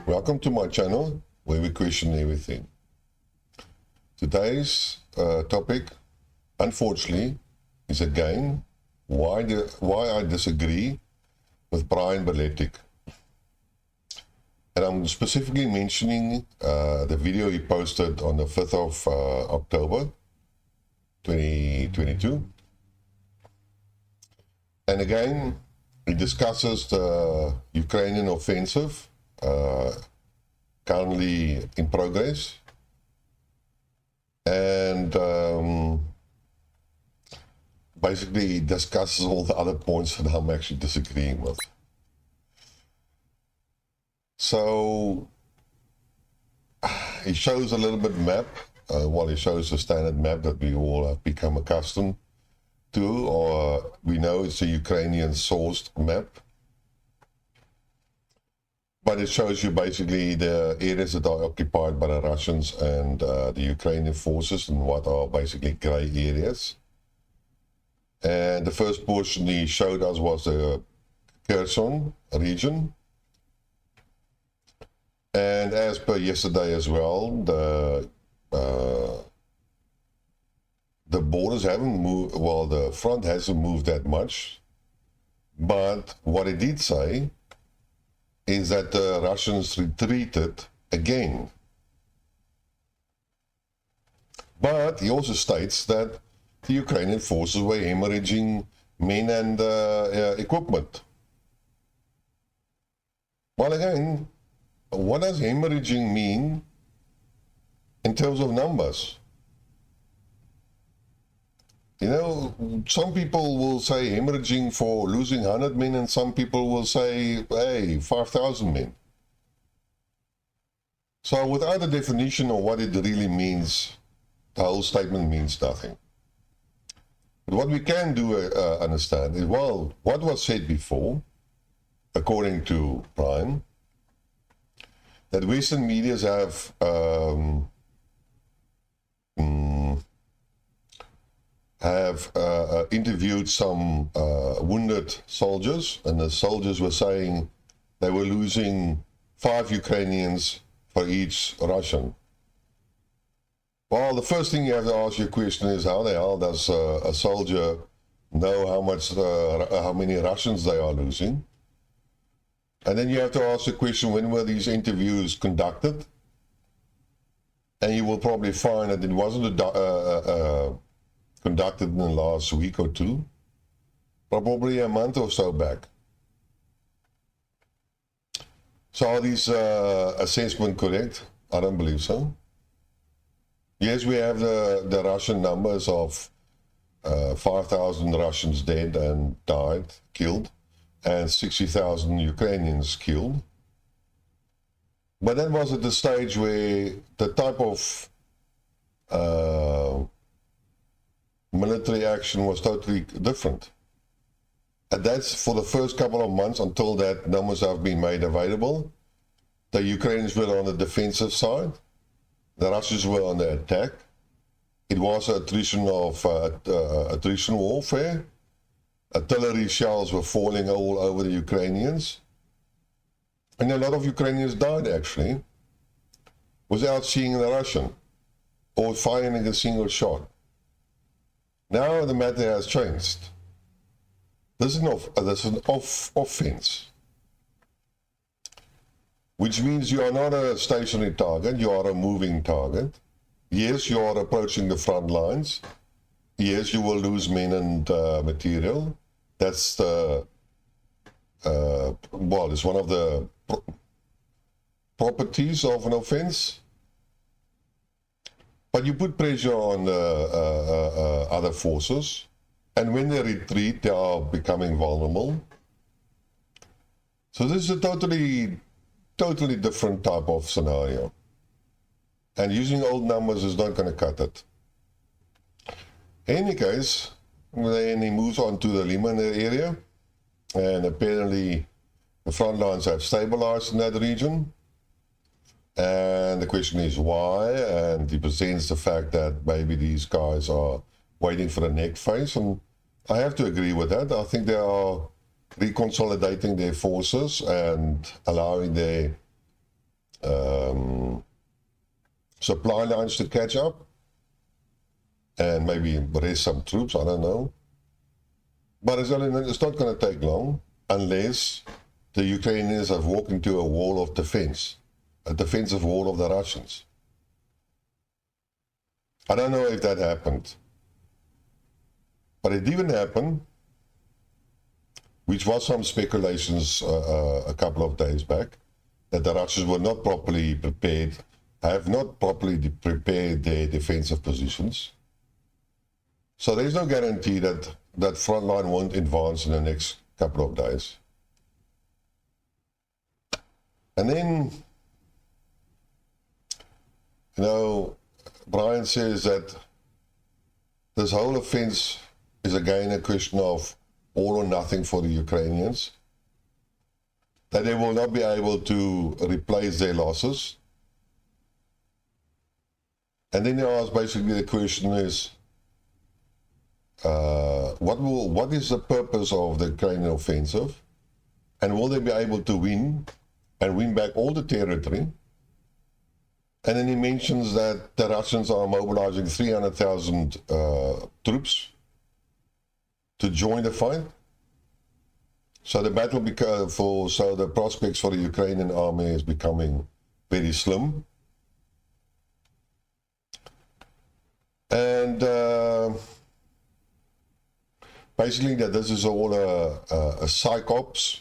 Welcome to my channel where we question everything. Today's topic, unfortunately, is again why I disagree with Brian Berletic. And I'm specifically mentioning the video he posted on the 5th of October 2022. And again, he discusses the Ukrainian offensive currently in progress, and basically discusses all the other points that I'm actually disagreeing with. So he shows a little bit map, he shows the standard map that we all have become accustomed to, or we know it's a Ukrainian sourced map. But it shows you basically the areas that are occupied by the Russians and the Ukrainian forces, and what are basically gray areas. And the first portion he showed us was the Kherson region. And as per yesterday as well, the borders haven't moved, well, the front hasn't moved that much. But what he did say is that the Russians retreated again. But he also states that the Ukrainian forces were hemorrhaging men and equipment. Well, again, what does hemorrhaging mean in terms of numbers? You know, some people will say hemorrhaging for losing 100 men, and some people will say, hey, 5,000 men. So without a definition of what it really means, the whole statement means nothing. But what we can do understand is, well, what was said before, according to Brian, that Western medias have interviewed some wounded soldiers, and the soldiers were saying they were losing 5 Ukrainians for each Russian. Well, the first thing you have to ask your question is, how the hell does a soldier know how many Russians they are losing? And then you have to ask the question, when were these interviews conducted? And you will probably find that it wasn't conducted in the last week or two, probably a month or so back. So are these assessments correct? I don't believe so. Yes, we have the Russian numbers of 5,000 Russians dead and died, killed, and 60,000 Ukrainians killed. But that was at the stage where the type of military action was totally different. And that's for the first couple of months until that numbers have been made available. The Ukrainians were on the defensive side. The Russians were on the attack. It was attrition warfare. Artillery shells were falling all over the Ukrainians. And a lot of Ukrainians died, actually, without seeing the Russian or firing a single shot. Now the matter has changed. This is an offense, which means you are not a stationary target, you are a moving target. Yes, you are approaching the front lines. Yes, you will lose men and material. That's the, it's one of the properties of an offense. But you put pressure on the other forces, and when they retreat, they are becoming vulnerable. So this is a totally different type of scenario. And using old numbers is not going to cut it. In any case, then he moves on to the Liman area, and apparently the front lines have stabilized in that region. And the question is why, and he presents the fact that maybe these guys are waiting for the next phase, and I have to agree with that. I think they are reconsolidating their forces and allowing their supply lines to catch up and maybe raise some troops, I don't know. But it's not going to take long unless the Ukrainians have walked into a wall of defense, a defensive wall of the Russians. I don't know if that happened, but it didn't happen, which was some speculations a couple of days back, that the Russians were not properly prepared, have not properly prepared their defensive positions. So there's no guarantee that that front line won't advance in the next couple of days. And then, you know, Brian says that this whole offense is again a question of all or nothing for the Ukrainians, that they will not be able to replace their losses. And then he asks basically the question is, what is the purpose of the Ukrainian offensive, and will they be able to win and win back all the territory? And then he mentions that the Russians are mobilizing 300,000 troops to join the fight. So the battle so the prospects for the Ukrainian army is becoming very slim. And basically that this is all a psychops.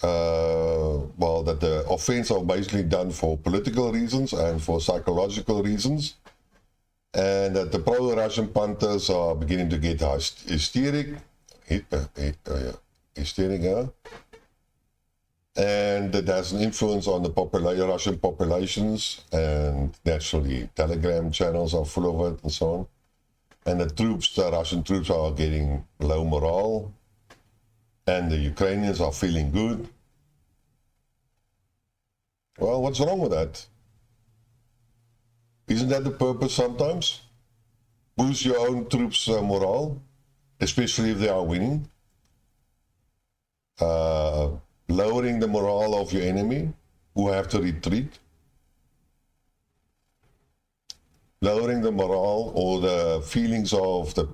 Well, that the offense are basically done for political reasons and for psychological reasons, and that the pro-Russian punters are beginning to get hysteric, and that has an influence on the Russian populations, and naturally Telegram channels are full of it and so on. And the Russian troops are getting low morale, and the Ukrainians are feeling good. Well, what's wrong with that? Isn't that the purpose sometimes? Boost your own troops' morale, especially if they are winning. Lowering the morale of your enemy who have to retreat. Lowering the morale or the feelings of the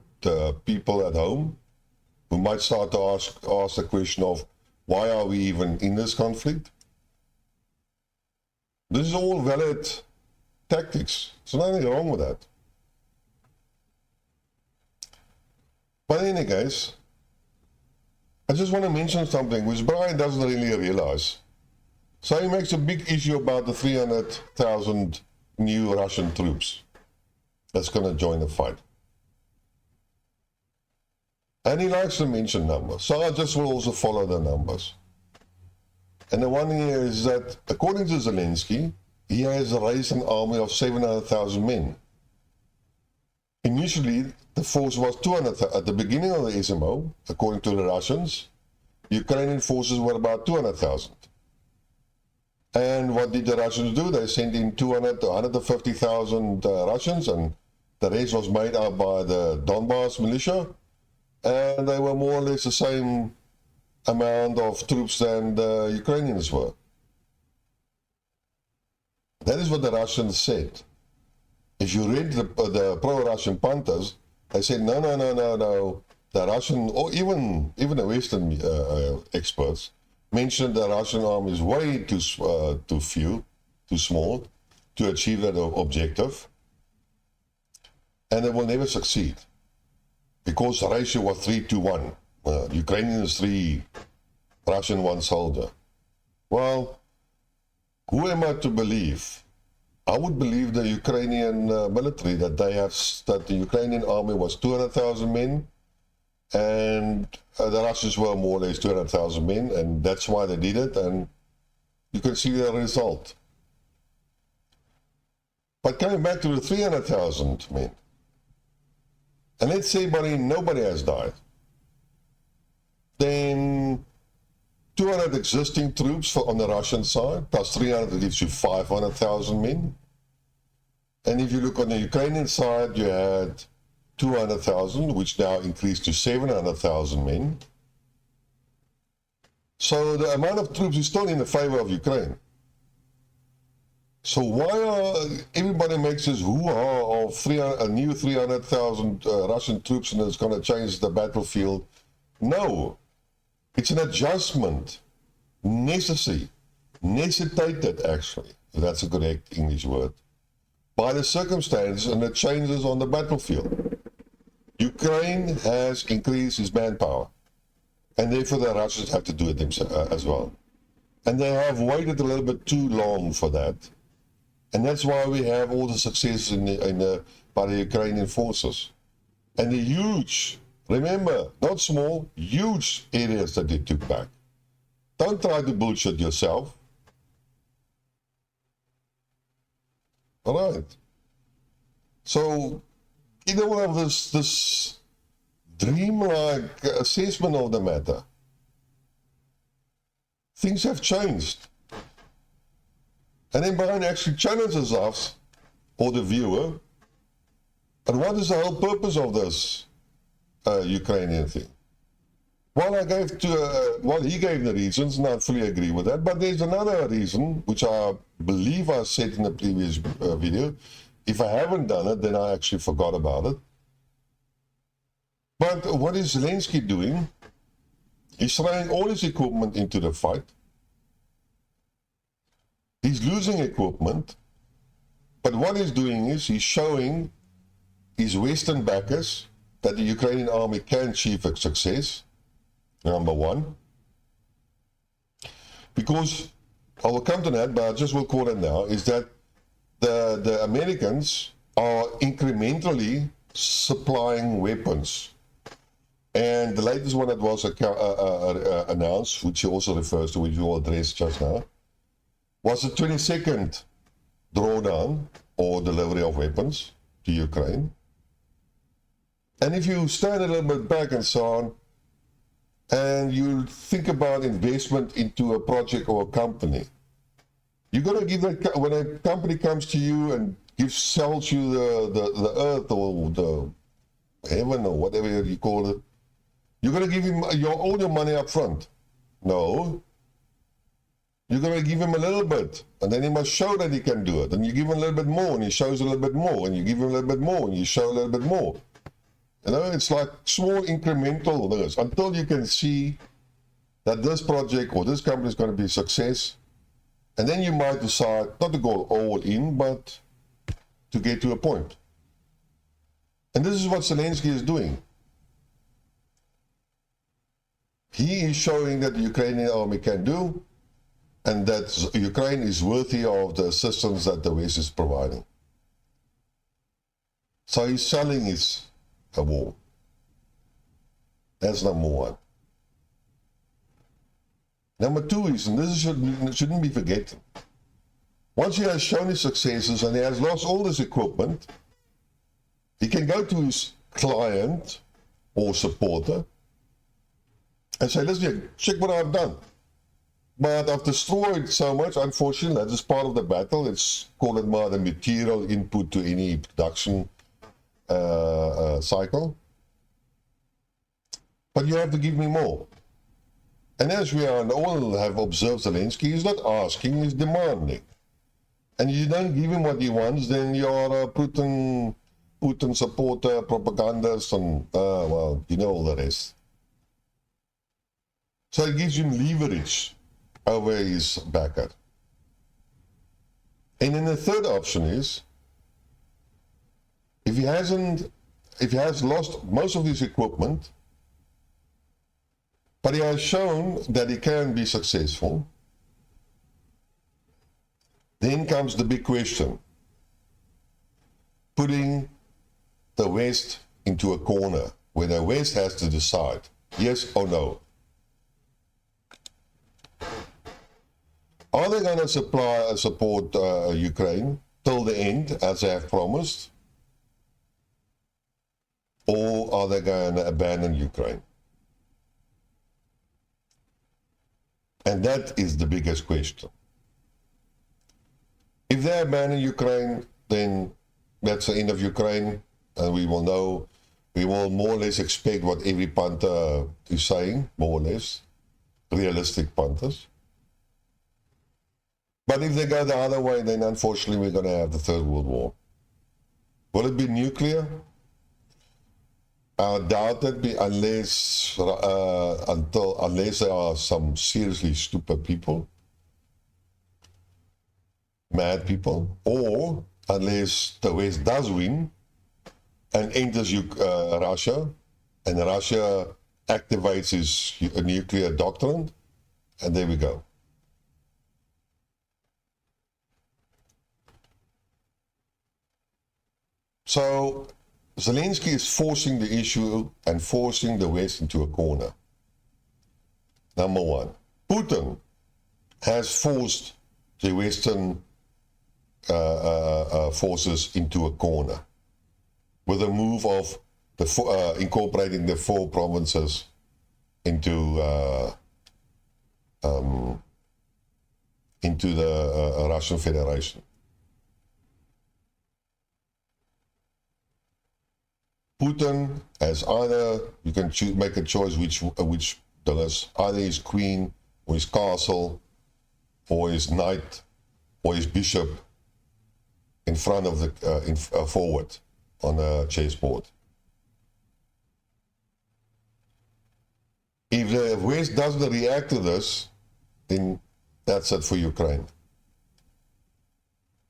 people at home, who might start to ask the question of, why are we even in this conflict? This is all valid tactics. There's nothing wrong with that. But in any case, I just want to mention something which Brian doesn't really realize. So he makes a big issue about the 300,000 new Russian troops that's going to join the fight. And he likes to mention numbers. So I just will also follow the numbers. And the one here is that, according to Zelensky, he has raised an army of 700,000 men. Initially, the force was 200,000. At the beginning of the SMO, according to the Russians, Ukrainian forces were about 200,000. And what did the Russians do? They sent in 200 to 150,000 Russians, and the rest was made up by the Donbass militia. And they were more or less the same amount of troops than the Ukrainians were. That is what the Russians said. If you read the pro-Russian punters, they said, no. The Russian, or even the Western experts, mentioned the Russian army is way too small to achieve that objective. And they will never succeed. Because the ratio was 3-1. Ukrainians 3, Russian 1 soldier. Well, who am I to believe? I would believe the Ukrainian military, that the Ukrainian army was 200,000 men, and the Russians were more or less 200,000 men, and that's why they did it, and you can see the result. But coming back to the 300,000 men, and let's say nobody has died, then 200 existing troops on the Russian side, plus 300 gives you 500,000 men. And if you look on the Ukrainian side, you had 200,000, which now increased to 700,000 men. So the amount of troops is still in the favor of Ukraine. So why everybody makes this hoo-ha of a new 300,000 Russian troops and it's going to change the battlefield? No, it's an adjustment, necessitated actually, if that's a correct English word, by the circumstances and the changes on the battlefield. Ukraine has increased its manpower, and therefore the Russians have to do it themselves as well. And they have waited a little bit too long for that. And that's why we have all the success by the Ukrainian forces. And the huge, remember, not small, huge areas that they took back. Don't try to bullshit yourself. All right. So, either one of this dreamlike assessment of the matter. Things have changed. And then Brian actually challenges us, or the viewer, and what is the whole purpose of this Ukrainian thing? Well, he gave the reasons, and I fully agree with that, but there's another reason, which I believe I said in the previous video. If I haven't done it, then I actually forgot about it. But what is Zelensky doing? He's throwing all his equipment into the fight. He's losing equipment, but what he's doing is he's showing his Western backers that the Ukrainian army can achieve a success, number one. Because, I will come to that, but I just will call it now, is that the Americans are incrementally supplying weapons. And the latest one that was announced, which he also refers to, which you will address just now, was the 22nd drawdown or delivery of weapons to Ukraine. And if you stand a little bit back and so on, and you think about investment into a project or a company, you're going to give that, when a company comes to you and sells you the earth or the heaven or whatever you call it, you're going to give him all your money up front. No. You're going to give him a little bit, and then he must show that he can do it. And you give him a little bit more, and he shows a little bit more, and you give him a little bit more, and you show a little bit more. You know, it's like small incremental things until you can see that this project or this company is going to be a success. And then you might decide not to go all in, but to get to a point. And this is what Zelensky is doing. He is showing that the Ukrainian army can do, and that Ukraine is worthy of the assistance that the West is providing. So he's selling his war. That's number one. Number two is, and this shouldn't be forgotten, once he has shown his successes and he has lost all his equipment, he can go to his client or supporter and say, listen, check what I've done. But I've destroyed so much, unfortunately, that is part of the battle. It's called it more the material input to any production cycle. But you have to give me more. And as we are and all have observed Zelensky, he's not asking, he's demanding. And you don't give him what he wants, then you're a Putin supporter, propagandist, and, well, you know all the rest. So it gives him leverage over his backer. And then the third option is, if he has lost most of his equipment, but he has shown that he can be successful, then comes the big question, putting the West into a corner where the West has to decide yes or no. Are they going to support Ukraine till the end, as they have promised? Or are they going to abandon Ukraine? And that is the biggest question. If they abandon Ukraine, then that's the end of Ukraine, and we will know, we will more or less expect what every punter is saying, more or less, realistic punters. But But if they go the other way, then unfortunately we're going to have the Third World War. Will it be nuclear? I doubt it, unless there are some seriously stupid people, mad people, or unless the West does win and enters Russia, and Russia activates his nuclear doctrine, and there we go. So Zelensky is forcing the issue and forcing the West into a corner. Number one. Putin has forced the Western forces into a corner with a move of incorporating the 4 provinces into the Russian Federation. Putin has either, you can make a choice which does, either his queen or his castle or his knight or his bishop in front of the forward on a chessboard. If the West doesn't react to this, then that's it for Ukraine.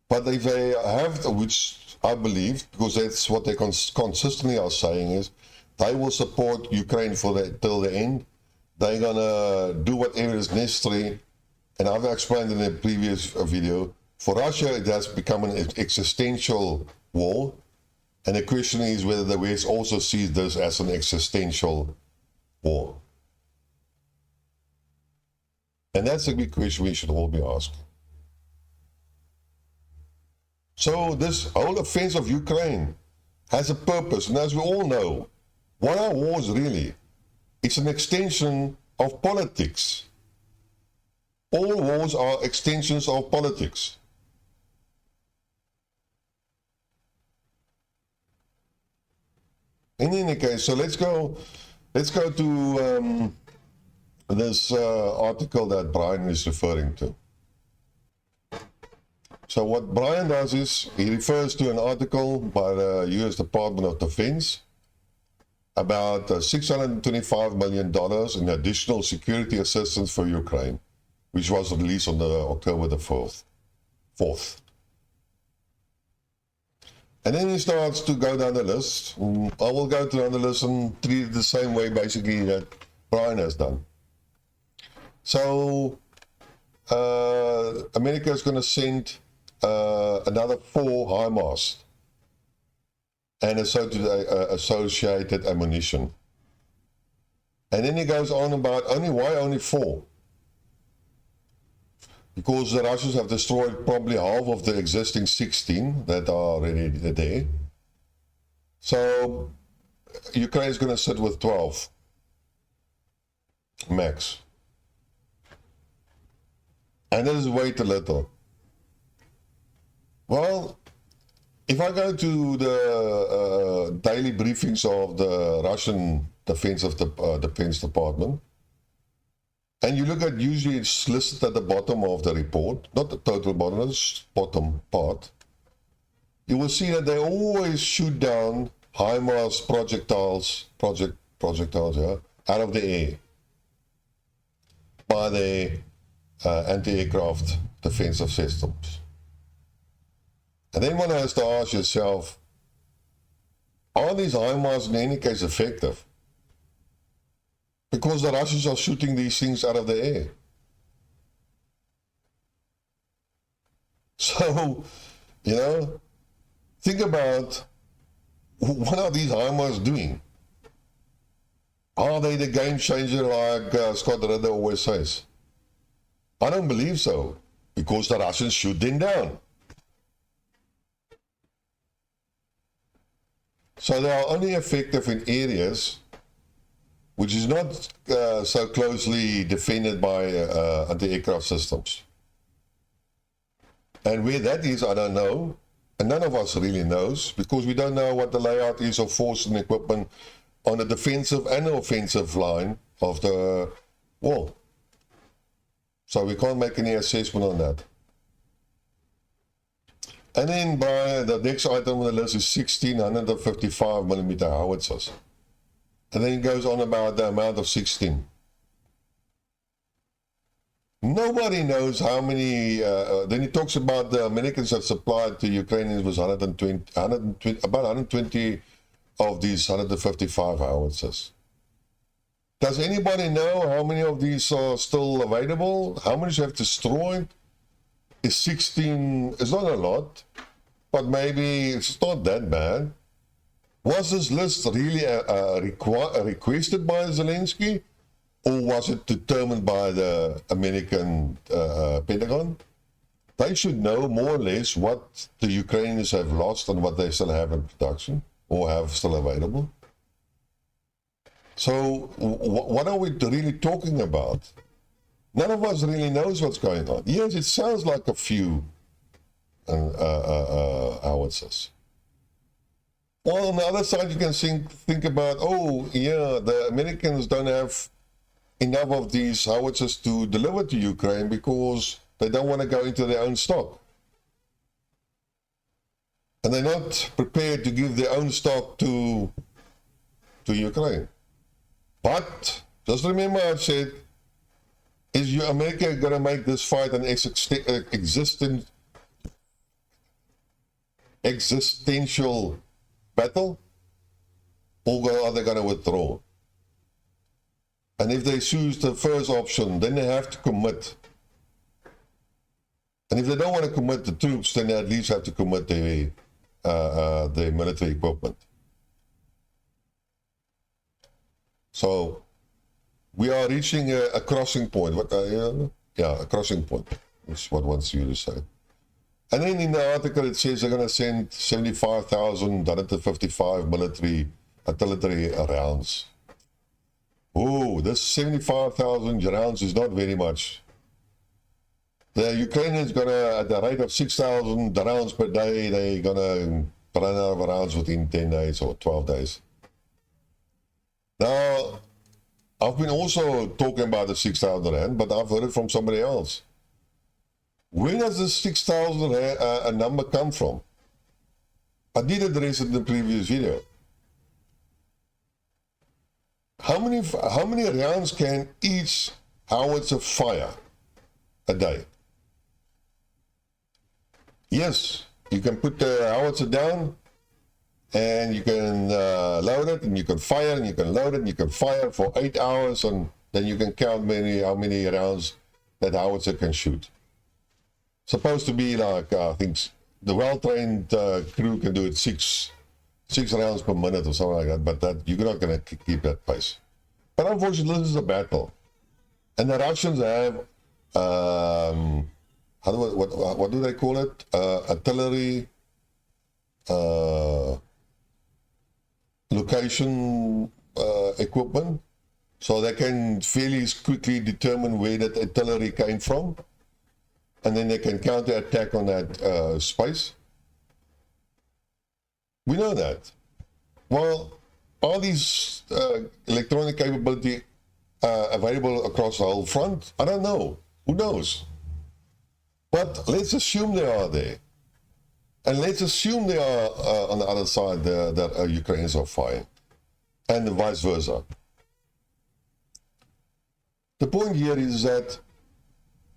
But if they have, which I believe, because that's what they consistently are saying, is they will support Ukraine till the end. They're going to do whatever is necessary. And I've explained in a previous video, for Russia it has become an existential war. And the question is whether the West also sees this as an existential war. And that's a big question we should all be asking. So this whole offense of Ukraine has a purpose, and as we all know, what are wars really? It's an extension of politics. All wars are extensions of politics. In any case, so let's go to this article that Brian is referring to. So what Brian does is, he refers to an article by the U.S. Department of Defense about $625 million in additional security assistance for Ukraine, which was released on October the 4th. And then he starts to go down the list. I will go down the list and treat it the same way, basically, that Brian has done. So, America is going to send another 4 HIMARS and associated ammunition. And then he goes on about why only 4? Because the Russians have destroyed probably half of the existing 16 that are already there. So Ukraine is going to sit with 12 max. And that is way too little. Well, if I go to the daily briefings of the Russian Defense Department, and you look at, usually it's listed at the bottom of the report, not the total bottom, it's bottom part, you will see that they always shoot down HIMARS projectiles, out of the air by their anti-aircraft defensive systems. And then one has to ask yourself, are these HIMARS in any case effective? Because the Russians are shooting these things out of the air. So, think about, what are these HIMARS doing? Are they the game changer like Scott Ritter always says? I don't believe so, because the Russians shoot them down. So they are only effective in areas which is not so closely defended by anti-aircraft systems. And where that is, I don't know. And none of us really knows, because we don't know what the layout is of force and equipment on the defensive and offensive line of the wall. So we can't make any assessment on that. And then the next item on the list is 1655 millimeter howitzers. And then it goes on about the amount of 16. Nobody knows how many, then he talks about the Americans have supplied to Ukrainians was 120, about 120 of these 155 howitzers. Does anybody know how many of these are still available? How many have destroyed? Is 16, it's not a lot, but maybe it's not that bad. Was this list really requested by Zelensky, or was it determined by the American Pentagon? They should know more or less what the Ukrainians have lost and what they still have in production or have still available. So what are we really talking about? None of us really knows what's going on. Yes, it sounds like a few howitzers. Well, on the other side, you can think about, oh, yeah, the Americans don't have enough of these howitzers to deliver to Ukraine because they don't want to go into their own stock. And they're not prepared to give their own stock to Ukraine. But, just remember I've said, is America going to make this fight an existential battle, or are they going to withdraw? And if they choose the first option, then they have to commit. And if they don't want to commit the troops, then they at least have to commit the military equipment. So we are reaching a crossing point. A crossing point is what wants you to say. And then in the article it says they're going to send 75,000 155 military artillery rounds. Oh, this 75,000 rounds is not very much. The Ukrainians going to, at the rate of 6,000 rounds per day, they're going to run out of rounds within 10 days or 12 days. Now, I've been also talking about the 6,000 rand, but I've heard it from somebody else. Where does the 6,000 a number come from? I did address it in the previous video. How many rounds can each howitzer fire a day? Yes, you can put the howitzer down and you can load it and you can fire and you can load it and you can fire for 8 hours, and then you can count how many rounds that howitzer can shoot. Supposed to be like, I think the well-trained crew can do it six rounds per minute or something like that, but that you're not going to keep that pace. But unfortunately, this is a battle. And the Russians have, what do they call it? Artillery location equipment. So they can fairly quickly determine where that artillery came from. And then they can counter-attack on that space. We know that. Well, are these electronic capability available across the whole front? I don't know. Who knows? But let's assume they are there. And let's assume they are on the other side that Ukrainians are firing. And vice versa. The point here is that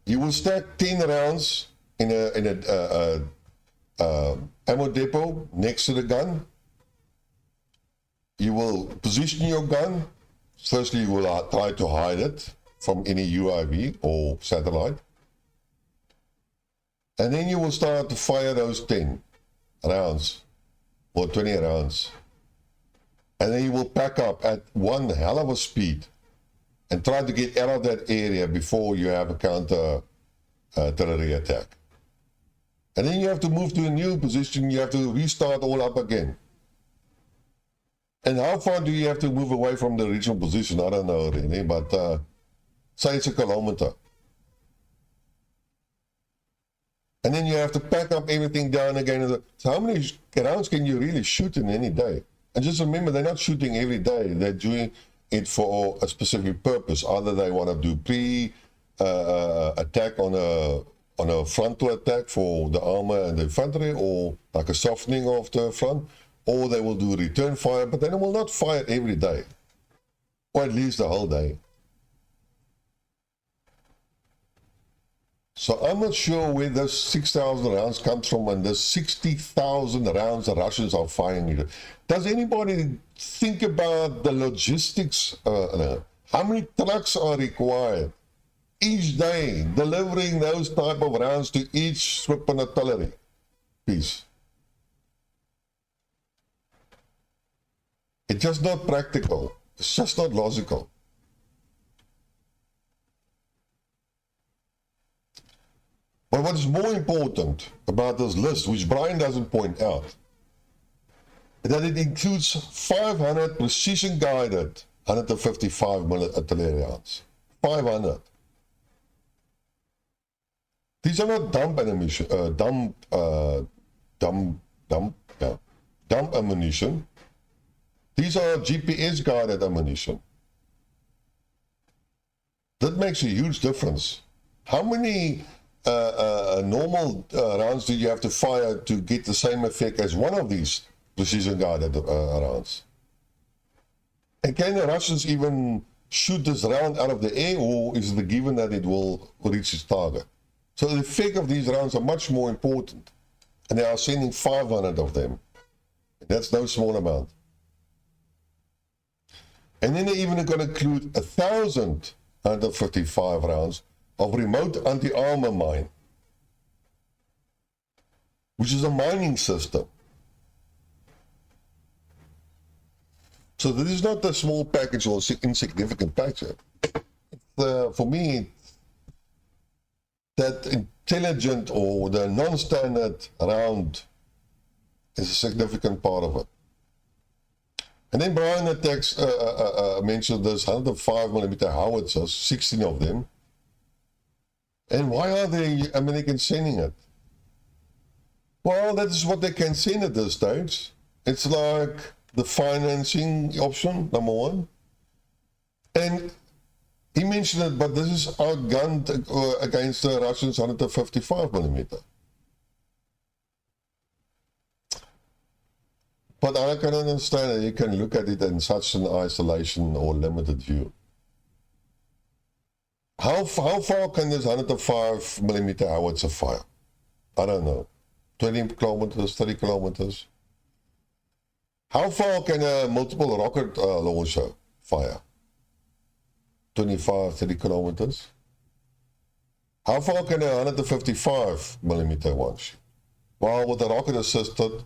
you will stack 10 rounds in a ammo depot next to the gun. You will position your gun. Firstly, you will try to hide it from any UAV or satellite. And then you will start to fire those 10 rounds or 20 rounds. And then you will pack up at one hell of a speed and try to get out of that area before you have a counter artillery attack. And then you have to move to a new position. You have to restart all up again. And how far do you have to move away from the original position? I don't know really, but say it's a kilometer. And then you have to pack up everything down again. So how many rounds can you really shoot in any day? And just remember, they're not shooting every day. They're doing it for a specific purpose. Either they want to do pre-attack on on a frontal attack for the armor and the infantry, or like a softening of the front, or they will do return fire, but then they will not fire every day, or at least the whole day. So I'm not sure where this 6,000 rounds comes from and the 60,000 rounds the Russians are firing. Does anybody think about the logistics? How many trucks are required each day delivering those type of rounds to each weapon artillery piece? It's just not practical. It's just not logical. But what is more important about this list, which Brian doesn't point out, is that it includes 500 precision-guided 155mm artillery rounds. 500. These are not dump ammunition. Dump ammunition. These are GPS-guided ammunition. That makes a huge difference. How many normal rounds do you have to fire to get the same effect as one of these precision-guided rounds? And can the Russians even shoot this round out of the air, or is it given that it will reach its target? So the effect of these rounds are much more important, and they are sending 500 of them. That's no small amount. And then they're even going to include 1,000 155 rounds of remote anti-armor mine, which is a mining system. So this is not a small package or insignificant package. For me, that intelligent or the non-standard round is a significant part of it. And then Brian mentioned this 105mm howitzers, 16 of them. And why are the Americans sending it? Well, that is what they can send at this stage. It's like the financing option, number one. And he mentioned it, but this is outgunned against the Russians 155mm. But I can understand that you can look at it in such an isolation or limited view. How far can this 105mm howitzer fire? I don't know. 20 kilometers, 30 kilometers? How far can a multiple rocket launcher fire? 25, 30 kilometers? How far can a 155mm one shoot? Well, with a rocket assisted,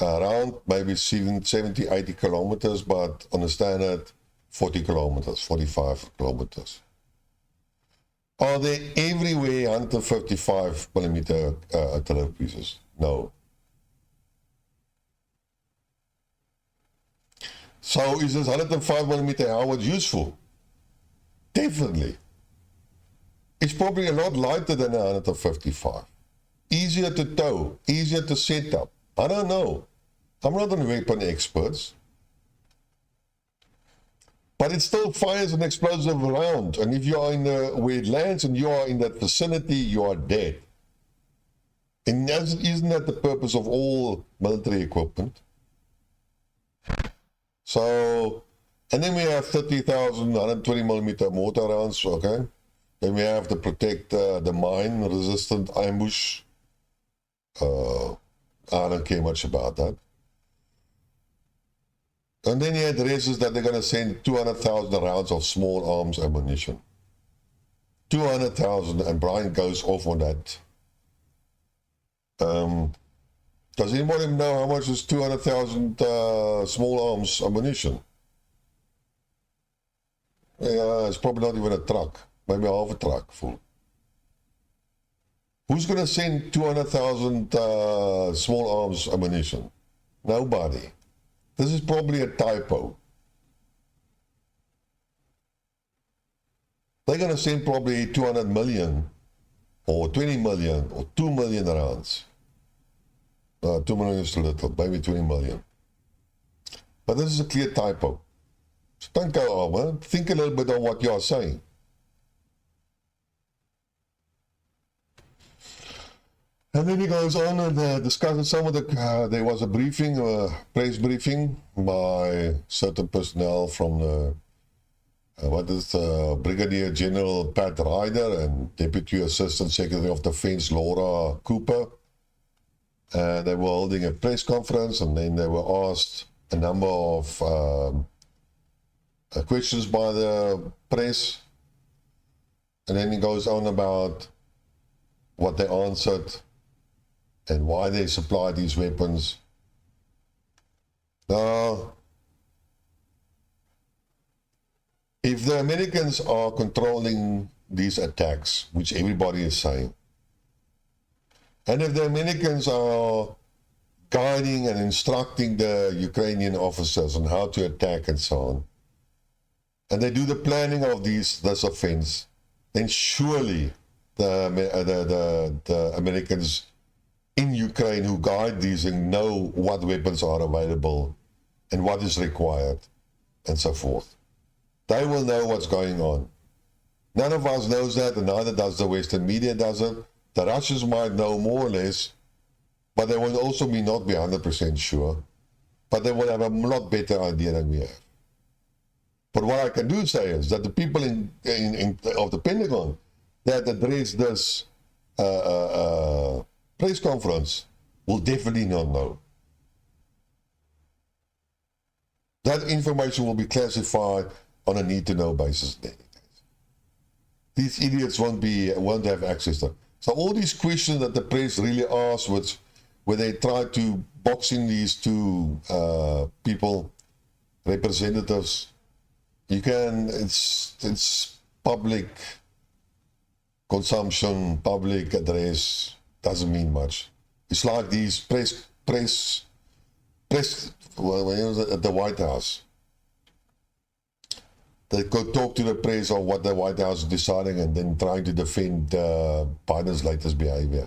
around maybe 70, 80 kilometers, but on a standard 40 kilometers, 45 kilometers. Are there everywhere 155mm artillery pieces? No. So is this 105mm howitzer useful? Definitely. It's probably a lot lighter than a 155. Easier to tow, easier to set up. I don't know. I'm not a weapon expert. But it still fires an explosive round. And if you are where it lands and you are in that vicinity, you are dead. And isn't that the purpose of all military equipment? So, and then we have 30,000 120mm mortar rounds, okay? Then we have to protect the mine-resistant ambush. I don't care much about that. And then he addresses that they're going to send 200,000 rounds of small arms ammunition. 200,000, and Brian goes off on that. Does anybody know how much is 200,000 small arms ammunition? Yeah, it's probably not even a truck, maybe half a truck full. Who's going to send 200,000 small arms ammunition? Nobody. This is probably a typo. They're going to send probably 200 million or 20 million or 2 million rounds. 2 million is too little, maybe 20 million. But this is a clear typo. So don't go over. Think a little bit on what you are saying. And then he goes on and discusses some of the, there was a briefing, press briefing by certain personnel from the, Brigadier General Pat Ryder and Deputy Assistant Secretary of Defense Laura Cooper. And they were holding a press conference, and then they were asked a number of questions by the press. And then he goes on about what they answered and why they supply these weapons. Now, if the Americans are controlling these attacks, which everybody is saying, and if the Americans are guiding and instructing the Ukrainian officers on how to attack and so on, and they do the planning of this offense, then surely the Americans in Ukraine who guide these and know what weapons are available and what is required and so forth. They will know what's going on. None of us knows that, and neither does the Western media does it. The Russians might know more or less, but they will also not be 100% sure. But they will have a lot better idea than we have. But what I can do say is that the people of the Pentagon that address this press conference will definitely not know. That information will be classified on a need-to-know basis. These idiots won't have access to. So all these questions that the press really asks, where they try to box in these two people, representatives, it's public consumption, public address, doesn't mean much. It's like these press at the White House. They could talk to the press of what the White House is deciding and then trying to defend Biden's latest behavior.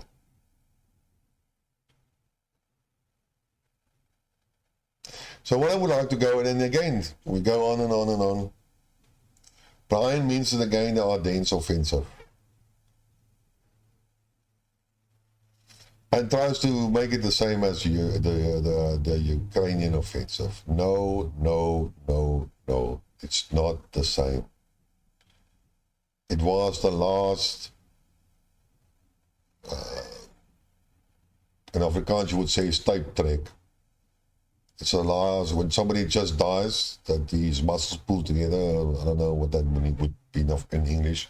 So what I would like to go, and then again, we go on and on and on. Brian mentions again the Ardennes offensive. And tries to make it the same as the Ukrainian offensive. No. It's not the same. It was the last, in Afrikaans you would say stuiptrek. It's the last, when somebody just dies, that his muscles pull together. I don't know what that would be in English.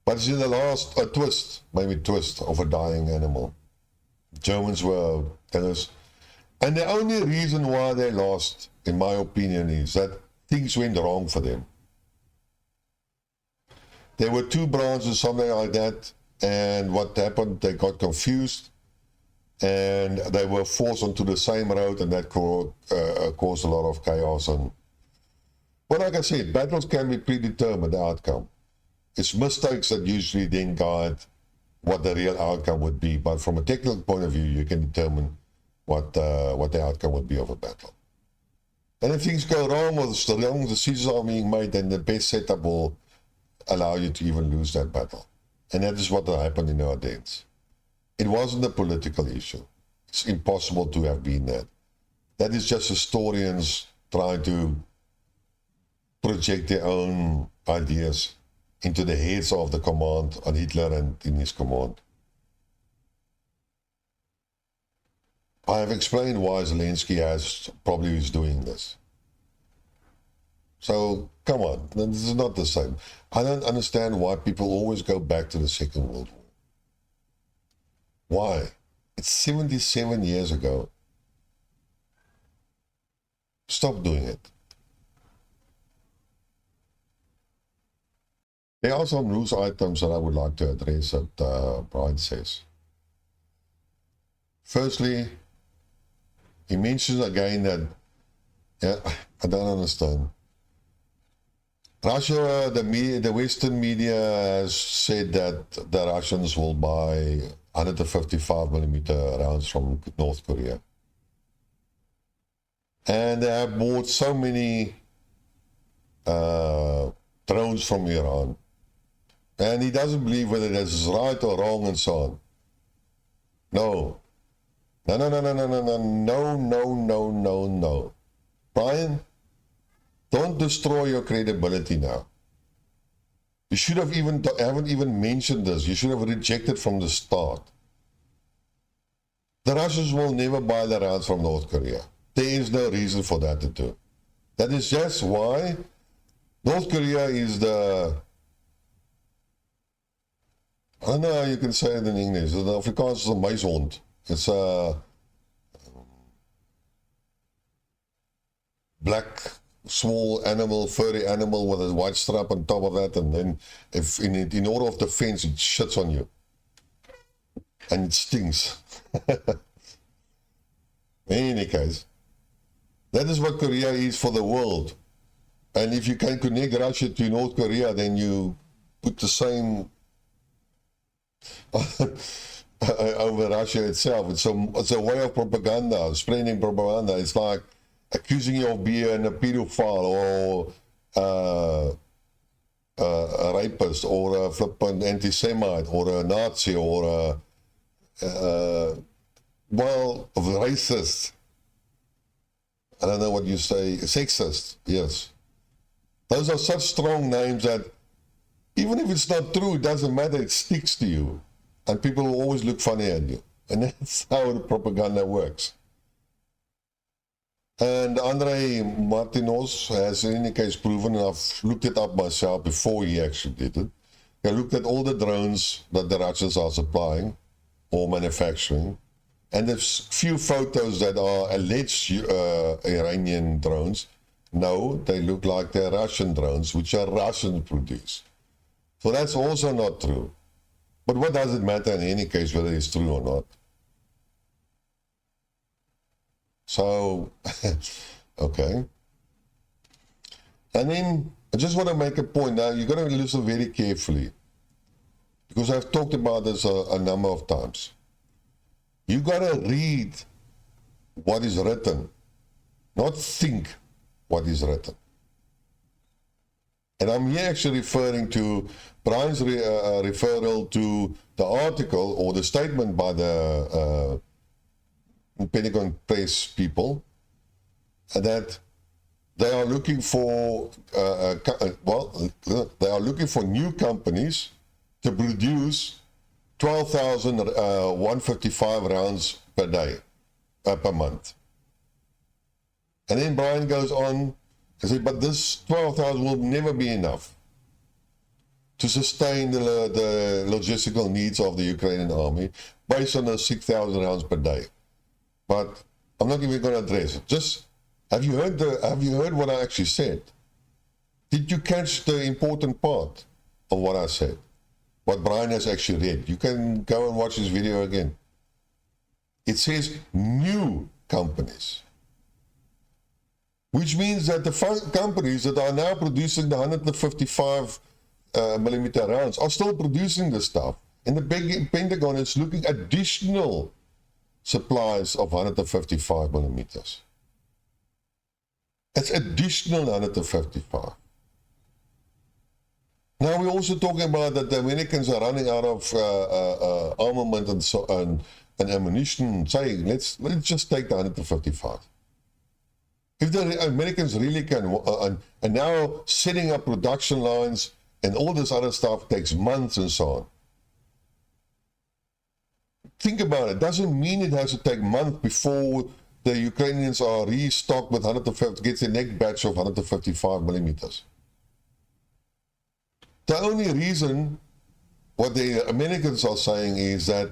But it's in the last, a twist of a dying animal. Germans were tennis. And the only reason why they lost, in my opinion, is that things went wrong for them. There were two branches, something like that, and what happened, they got confused, and they were forced onto the same road, and that caused a lot of chaos. And, well, like I said, battles can be predetermined, the outcome. It's mistakes that usually then guide what the real outcome would be, but from a technical point of view, you can determine what the outcome would be of a battle. And if things go wrong or the wrong decisions are being made, then the best setup will allow you to even lose that battle. And that is what happened in the Ardennes. It wasn't a political issue. It's impossible to have been that. That is just historians trying to project their own ideas into the heads of the command on Hitler and in his command. I have explained why Zelensky probably is doing this. So, come on, this is not the same. I don't understand why people always go back to the Second World War. Why? It's 77 years ago. Stop doing it. There are some news items that I would like to address that Brian says. Firstly, he mentions again that, I don't understand. Russia, the Western media has said that the Russians will buy 155mm rounds from North Korea. And they have bought so many drones from Iran. And he doesn't believe whether this is right or wrong and so on. No. No, no, no, no, no, no, no, no, no, no, no, no. Brian, don't destroy your credibility now. You should have haven't even mentioned this. You should have rejected from the start. The Russians will never buy the rounds from North Korea. There is no reason for that to do. That is just why North Korea is the, I don't know how you can say it in English. The Afrikaans is a muishond. It's a black, small animal, furry animal with a white strap on top of that, and then if in order of defense, it shits on you. And it stings. In any case, that is what Korea is for the world. And if you can connect Russia to North Korea, then you put the same over Russia itself. It's a way of propaganda, spreading propaganda. It's like accusing you of being a pedophile or a rapist or a flippant anti-Semite or a Nazi or a racist. I don't know what you say, sexist, yes. Those are such strong names that even if it's not true, it doesn't matter, it sticks to you. And people will always look funny at you. And that's how the propaganda works. And Andrei Martinos has in any case proven, and I've looked it up myself before he actually did it. I looked at all the drones that the Russians are supplying or manufacturing. And there's few photos that are alleged Iranian drones. No, they look like they're Russian drones, which are Russian produced. So that's also not true. But what does it matter in any case whether it's true or not? So, okay. And then I just want to make a point now. You've got to listen very carefully, because I've talked about this a number of times. You got to read what is written, not think what is written. And I'm here actually referring to Brian's referral to the article or the statement by the Pentagon press people that they are looking for, they are looking for new companies to produce 12,155 rounds per day, per month. And then Brian goes on and says, but this 12,000 will never be enough to sustain the logistical needs of the Ukrainian army based on the 6,000 rounds per day. But I'm not even going to address it. Just, have you heard what I actually said? Did you catch the important part of what I said? What Brian has actually read. You can go and watch this video again. It says new companies, which means that the companies that are now producing the 155 millimeter rounds are still producing this stuff. And the Pentagon is looking at additional supplies of 155 millimeters. It's additional 155. Now we're also talking about that the Americans are running out of armament and ammunition, saying let's just take the 155. If the Americans really can, and now setting up production lines and all this other stuff takes months and so on. Think about it. Doesn't mean it has to take months before the Ukrainians are restocked with 150, gets the next batch of 155 millimeters. The only reason what the Americans are saying is that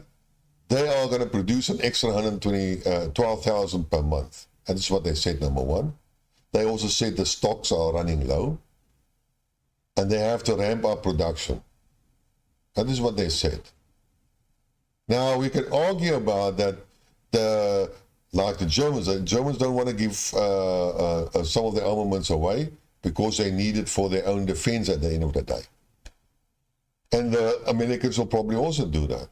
they are going to produce an extra 12,000 per month. And that's what they said, number one. They also said the stocks are running low and they have to ramp up production. That is what they said. Now, we can argue about that, like the Germans don't want to give some of the armaments away because they need it for their own defense at the end of the day. And the Americans will probably also do that.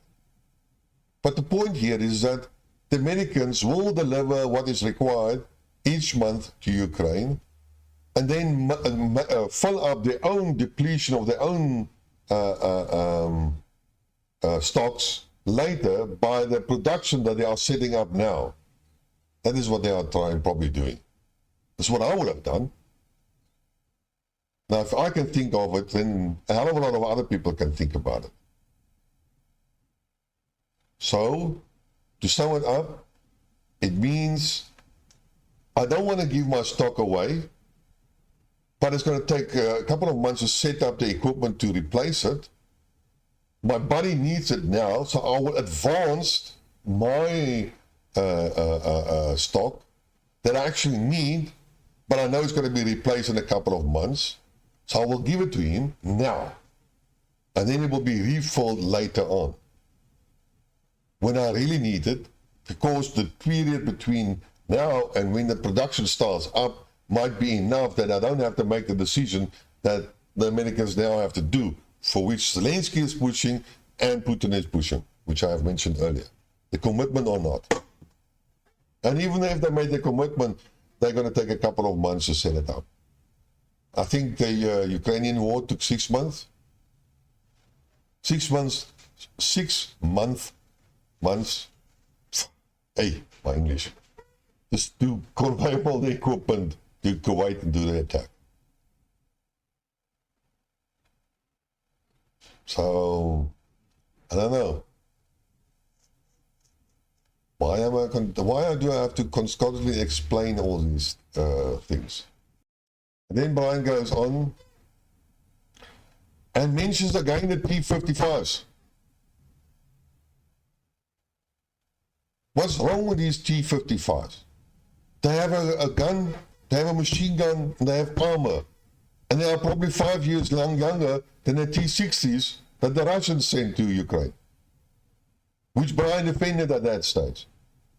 But the point here is that the Americans will deliver what is required each month to Ukraine and then fill up their own depletion of their own stocks later by the production that they are setting up now. That is what they are probably doing. That's what I would have done. Now, if I can think of it, then a hell of a lot of other people can think about it. So, to sum it up, it means I don't want to give my stock away, but it's going to take a couple of months to set up the equipment to replace it. My body needs it now, so I will advance my stock that I actually need, but I know it's going to be replaced in a couple of months. So I will give it to him now, and then it will be refilled later on when I really need it, because the period between now and when the production starts up might be enough that I don't have to make the decision that the Americans now have to do, for which Zelensky is pushing and Putin is pushing, which I have mentioned earlier. The commitment or not. And even if they made the commitment, they're going to take a couple of months to set it up. I think the Ukrainian war took 6 months. 6 months. 6 months. Hey, my English. Just to convey all the equipment to Kuwait and do the attack. So, I don't know. Why do I have to constantly explain all these things? And then Brian goes on and mentions again the T-55s. What's wrong with these T-55s? They have a gun, they have a machine gun, and they have armor. And they are probably 5 years younger than the T-60s that the Russians sent to Ukraine, which Brian defended at that stage.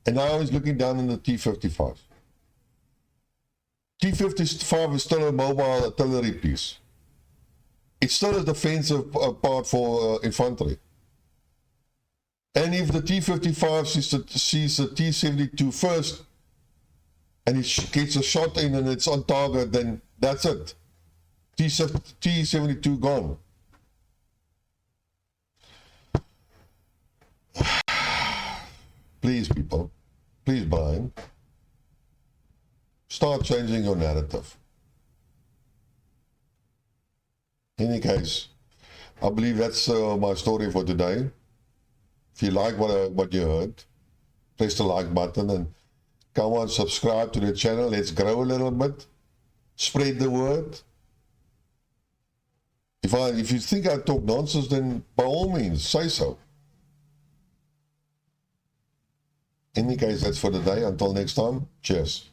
And now he's looking down on the T-55s. T-55 is still a mobile artillery piece. It's still a defensive part for infantry. And if the T-55 sees the T-72 first, and it gets a shot in and it's on target, then that's it. T-72 gone. Please, people. Please, Brian. Start changing your narrative. In any case, I believe that's my story for today. If you like what you heard, press the like button and come on, subscribe to the channel. Let's grow a little bit. Spread the word. If you think I talk nonsense, then by all means, say so. In any case, that's for today. Until next time, cheers.